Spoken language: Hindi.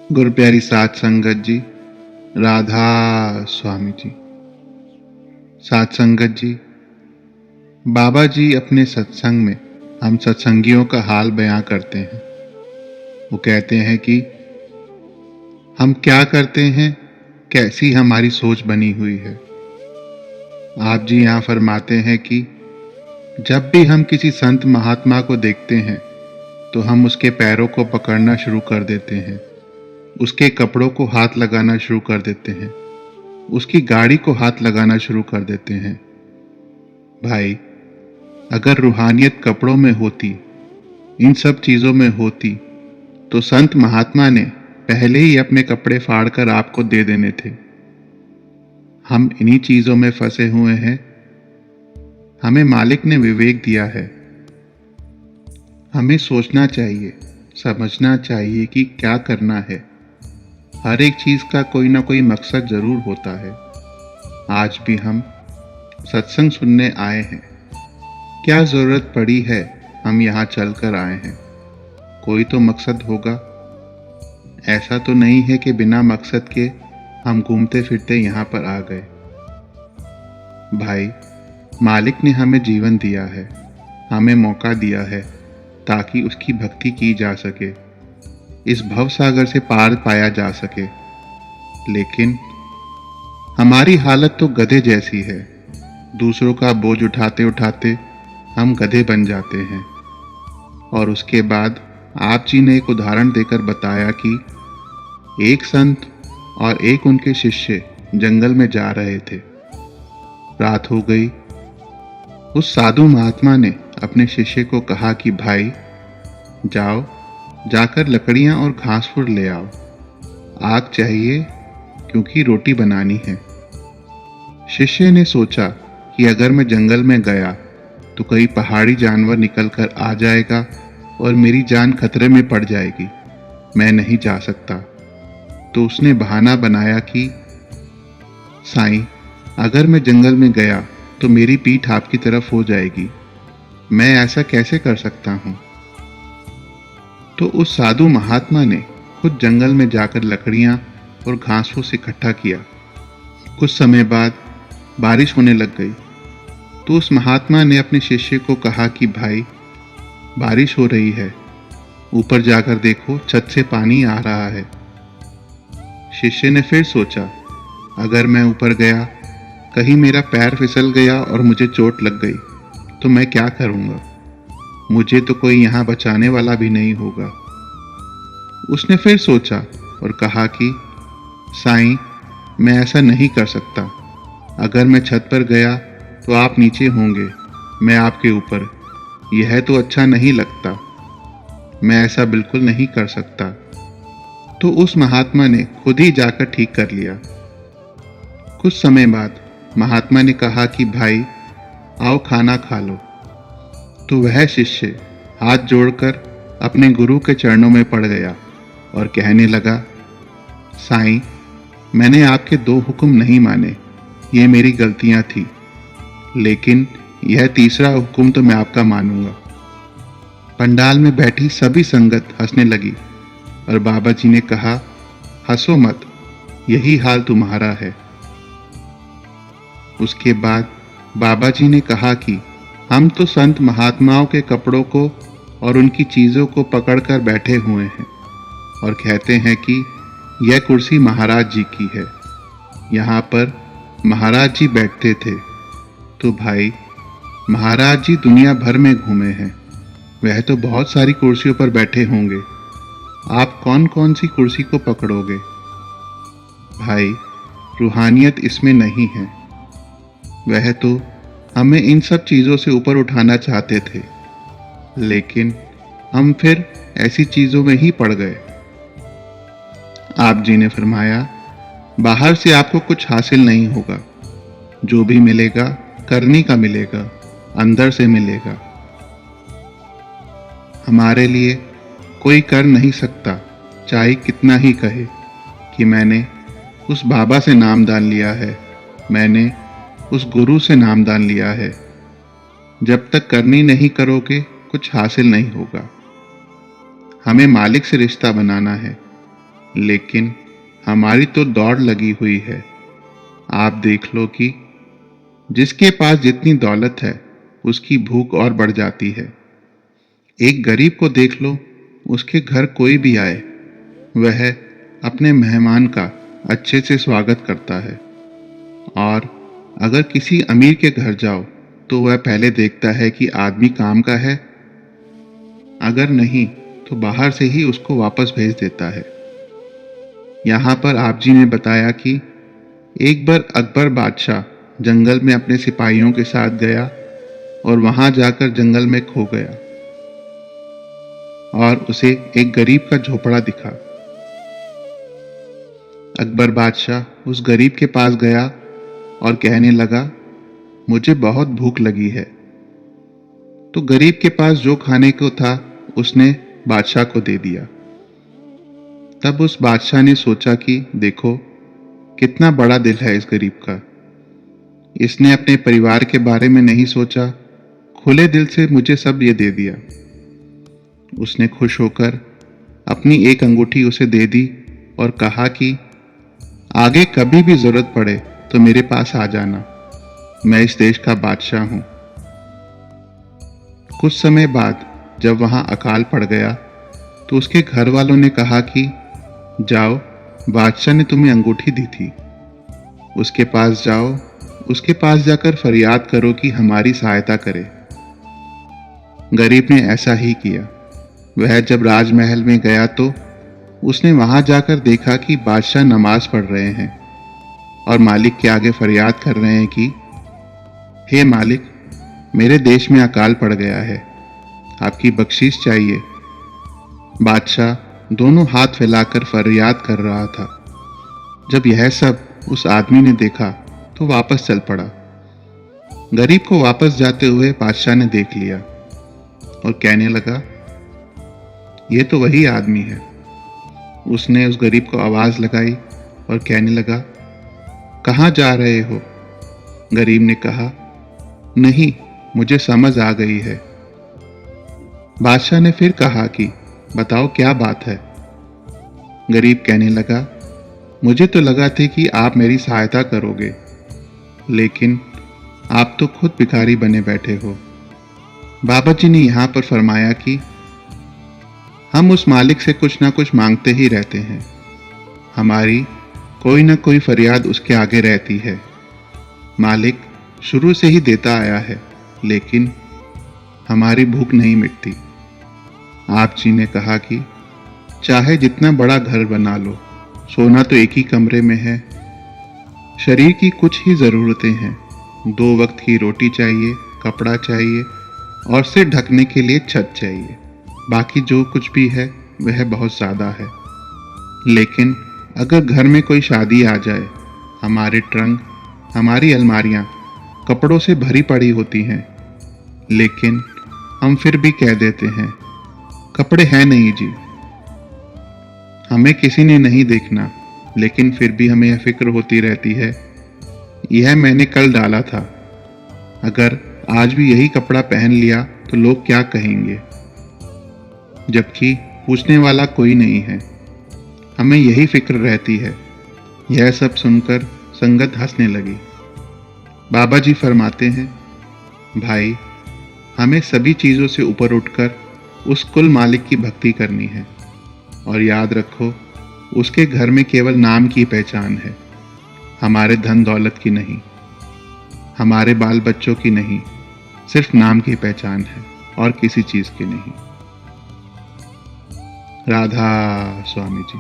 गुरु प्यारी साध संगत जी, राधा स्वामी जी। साध संगत जी, बाबा जी अपने सत्संग में हम सत्संगियों का हाल बयां करते हैं। वो कहते हैं कि हम क्या करते हैं, कैसी हमारी सोच बनी हुई है। आप जी यहाँ फरमाते हैं कि जब भी हम किसी संत महात्मा को देखते हैं तो हम उसके पैरों को पकड़ना शुरू कर देते हैं, उसके कपड़ों को हाथ लगाना शुरू कर देते हैं, उसकी गाड़ी को हाथ लगाना शुरू कर देते हैं। भाई, अगर रूहानियत कपड़ों में होती, इन सब चीज़ों में होती, तो संत महात्मा ने पहले ही अपने कपड़े फाड़कर आपको दे देने थे। हम इन्हीं चीज़ों में फंसे हुए हैं। हमें मालिक ने विवेक दिया है। हमें सोचना चाहिए, समझना चाहिए कि क्या करना है। हर एक चीज़ का कोई ना कोई मकसद ज़रूर होता है। आज भी हम सत्संग सुनने आए हैं। क्या ज़रूरत पड़ी है, हम यहाँ चलकर आए हैं। कोई तो मकसद होगा। ऐसा तो नहीं है कि बिना मकसद के हम घूमते फिरते यहाँ पर आ गए। भाई, मालिक ने हमें जीवन दिया है, हमें मौका दिया है ताकि उसकी भक्ति की जा सके, इस भव सागर से पार पाया जा सके। लेकिन हमारी हालत तो गधे जैसी है। दूसरों का बोझ उठाते उठाते हम गधे बन जाते हैं। और उसके बाद आप जी ने एक उदाहरण देकर बताया कि एक संत और एक उनके शिष्य जंगल में जा रहे थे। रात हो गई। उस साधु महात्मा ने अपने शिष्य को कहा कि भाई, जाओ, जाकर लकड़ियां और घास फूस ले आओ। आग चाहिए क्योंकि रोटी बनानी है। शिष्य ने सोचा कि अगर मैं जंगल में गया तो कोई पहाड़ी जानवर निकलकर आ जाएगा और मेरी जान खतरे में पड़ जाएगी, मैं नहीं जा सकता। तो उसने बहाना बनाया कि साईं, अगर मैं जंगल में गया तो मेरी पीठ आपकी तरफ हो जाएगी, मैं ऐसा कैसे कर सकता हूं। तो उस साधु महात्मा ने खुद जंगल में जाकर लकड़ियां और घास फूस इकट्ठा किया। कुछ समय बाद बारिश होने लग गई। तो उस महात्मा ने अपने शिष्य को कहा कि भाई, बारिश हो रही है, ऊपर जाकर देखो, छत से पानी आ रहा है। शिष्य ने फिर सोचा, अगर मैं ऊपर गया, कहीं मेरा पैर फिसल गया और मुझे चोट लग गई तो मैं क्या करूंगा। मुझे तो कोई यहाँ बचाने वाला भी नहीं होगा। उसने फिर सोचा और कहा कि साईं, मैं ऐसा नहीं कर सकता। अगर मैं छत पर गया तो आप नीचे होंगे, मैं आपके ऊपर। यह तो अच्छा नहीं लगता। मैं ऐसा बिल्कुल नहीं कर सकता। तो उस महात्मा ने खुद ही जाकर ठीक कर लिया। कुछ समय बाद महात्मा ने कहा कि भाई, आओ खाना खा लो। तो वह शिष्य हाथ जोड़कर अपने गुरु के चरणों में पड़ गया और कहने लगा, साईं, मैंने आपके 2 हुक्म नहीं माने, ये मेरी गलतियां थी, लेकिन यह तीसरा हुक्म तो मैं आपका मानूंगा। पंडाल में बैठी सभी संगत हंसने लगी और बाबा जी ने कहा, हंसो मत, यही हाल तुम्हारा है। उसके बाद बाबा जी ने कहा कि हम तो संत महात्माओं के कपड़ों को और उनकी चीज़ों को पकड़कर बैठे हुए हैं और कहते हैं कि यह कुर्सी महाराज जी की है, यहाँ पर महाराज जी बैठते थे। तो भाई, महाराज जी दुनिया भर में घूमे हैं, वह तो बहुत सारी कुर्सियों पर बैठे होंगे। आप कौन कौन सी कुर्सी को पकड़ोगे। भाई, रूहानियत इसमें नहीं है। वह तो हमें इन सब चीज़ों से ऊपर उठाना चाहते थे, लेकिन हम फिर ऐसी चीज़ों में ही पड़ गए। आप जी ने फरमाया, बाहर से आपको कुछ हासिल नहीं होगा। जो भी मिलेगा करने का मिलेगा, अंदर से मिलेगा। हमारे लिए कोई कर नहीं सकता, चाहे कितना ही कहे कि मैंने उस बाबा से नामदान लिया है, मैंने उस गुरु से नामदान लिया है। जब तक करनी नहीं करोगे, कुछ हासिल नहीं होगा। हमें मालिक से रिश्ता बनाना है। लेकिन हमारी तो दौड़ लगी हुई है। आप देख लो कि जिसके पास जितनी दौलत है उसकी भूख और बढ़ जाती है। एक गरीब को देख लो, उसके घर कोई भी आए वह अपने मेहमान का अच्छे से स्वागत करता है, और अगर किसी अमीर के घर जाओ तो वह पहले देखता है कि आदमी काम का है, अगर नहीं तो बाहर से ही उसको वापस भेज देता है। यहाँ पर आप जी ने बताया कि एक बार अकबर बादशाह जंगल में अपने सिपाहियों के साथ गया और वहां जाकर जंगल में खो गया और उसे एक गरीब का झोपड़ा दिखा। अकबर बादशाह उस गरीब के पास गया और कहने लगा, मुझे बहुत भूख लगी है। तो गरीब के पास जो खाने को था उसने बादशाह को दे दिया। तब उस बादशाह ने सोचा कि देखो कितना बड़ा दिल है इस गरीब का, इसने अपने परिवार के बारे में नहीं सोचा, खुले दिल से मुझे सब ये दे दिया। उसने खुश होकर अपनी एक अंगूठी उसे दे दी और कहा कि आगे कभी भी जरूरत पड़े तो मेरे पास आ जाना, मैं इस देश का बादशाह हूं। कुछ समय बाद जब वहां अकाल पड़ गया तो उसके घर वालों ने कहा कि जाओ, बादशाह ने तुम्हें अंगूठी दी थी, उसके पास जाओ, उसके पास जाकर फरियाद करो कि हमारी सहायता करे। गरीब ने ऐसा ही किया। वह जब राजमहल में गया तो उसने वहां जाकर देखा कि बादशाह नमाज पढ़ रहे हैं और मालिक के आगे फरियाद कर रहे हैं कि हे मालिक, मेरे देश में अकाल पड़ गया है, आपकी बख्शीश चाहिए। बादशाह दोनों हाथ फैलाकर फरियाद कर रहा था। जब यह सब उस आदमी ने देखा तो वापस चल पड़ा। गरीब को वापस जाते हुए बादशाह ने देख लिया और कहने लगा, ये तो वही आदमी है। उसने उस गरीब को आवाज लगाई और कहने लगा, कहाँ जा रहे हो? गरीब ने कहा, नहीं, मुझे समझ आ गई है। बादशाह ने फिर कहा कि बताओ क्या बात है? गरीब कहने लगा, मुझे तो लगा था कि आप मेरी सहायता करोगे, लेकिन आप तो खुद भिखारी बने बैठे हो। बाबा जी ने यहाँ पर फरमाया कि हम उस मालिक से कुछ ना कुछ मांगते ही रहते हैं, हमारी कोई ना कोई फरियाद उसके आगे रहती है। मालिक शुरू से ही देता आया है, लेकिन हमारी भूख नहीं मिटती। आप जी ने कहा कि चाहे जितना बड़ा घर बना लो, सोना तो एक ही कमरे में है। शरीर की कुछ ही ज़रूरतें हैं, 2 वक्त की रोटी चाहिए, कपड़ा चाहिए और सिर ढकने के लिए छत चाहिए। बाकी जो कुछ भी है वह बहुत ज़्यादा है। लेकिन अगर घर में कोई शादी आ जाए, हमारे ट्रंक, हमारी अलमारियां कपड़ों से भरी पड़ी होती हैं, लेकिन हम फिर भी कह देते हैं कपड़े हैं नहीं जी। हमें किसी ने नहीं देखना, लेकिन फिर भी हमें यह फिक्र होती रहती है, यह मैंने कल डाला था, अगर आज भी यही कपड़ा पहन लिया तो लोग क्या कहेंगे, जबकि पूछने वाला कोई नहीं है। हमें यही फिक्र रहती है। यह सब सुनकर संगत हंसने लगी। बाबा जी फरमाते हैं, भाई, हमें सभी चीज़ों से ऊपर उठकर उस कुल मालिक की भक्ति करनी है, और याद रखो उसके घर में केवल नाम की पहचान है, हमारे धन दौलत की नहीं, हमारे बाल बच्चों की नहीं, सिर्फ नाम की पहचान है और किसी चीज़ की नहीं। राधा स्वामी जी।